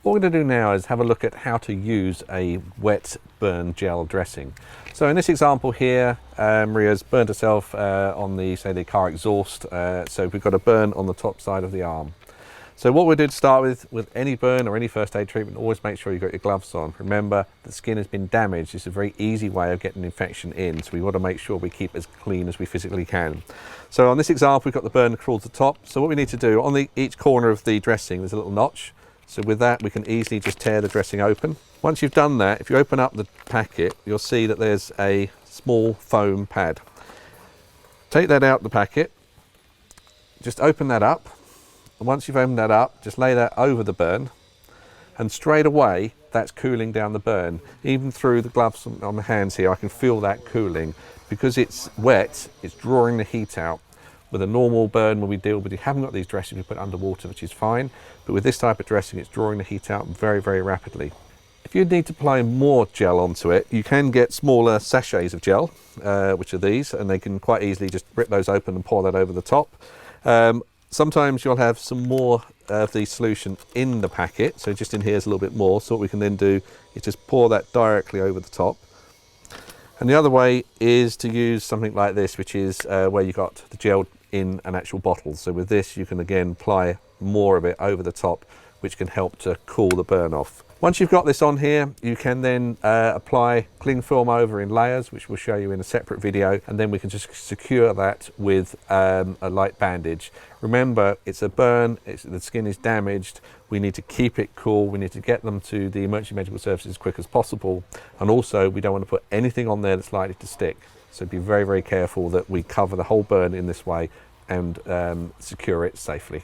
What we're going to do now is have a look at how to use a wet burn gel dressing. So in this example here, Maria's burnt herself on the car exhaust, so we've got a burn on the top side of the arm. So what we'll do to start with any burn or any first aid treatment, always make sure you've got your gloves on. Remember, the skin has been damaged. It's a very easy way of getting infection in, so we want to make sure we keep as clean as we physically can. So on this example, we've got the burn crawled to the top. So what we need to do, on each corner of the dressing, there's a little notch. So with that, we can easily just tear the dressing open. Once you've done that, if you open up the packet, you'll see that there's a small foam pad. Take that out the packet, just open that up. And once you've opened that up, just lay that over the burn, and straight away, that's cooling down the burn. Even through the gloves on my hands here, I can feel that cooling. Because it's wet, it's drawing the heat out. With a normal burn, when we deal with, you haven't got these dressings, we put underwater, which is fine. But with this type of dressing, it's drawing the heat out very, very rapidly. If you need to apply more gel onto it, you can get smaller sachets of gel, which are these, and they can quite easily just rip those open and pour that over the top. Sometimes you'll have some more of the solution in the packet, so just in here is a little bit more. So what we can then do is just pour that directly over the top. And the other way is to use something like this, which is where you got the gel in an actual bottle. So with this, you can again apply more of it over the top, which can help to cool the burn off. Once you've got this on here, you can then apply cling film over in layers, which we'll show you in a separate video, and then we can just secure that with a light bandage. Remember, it's a burn, the skin is damaged, we need to keep it cool, we need to get them to the emergency medical services as quick as possible, and also we don't want to put anything on there that's likely to stick. So be very, very careful that we cover the whole burn in this way and secure it safely.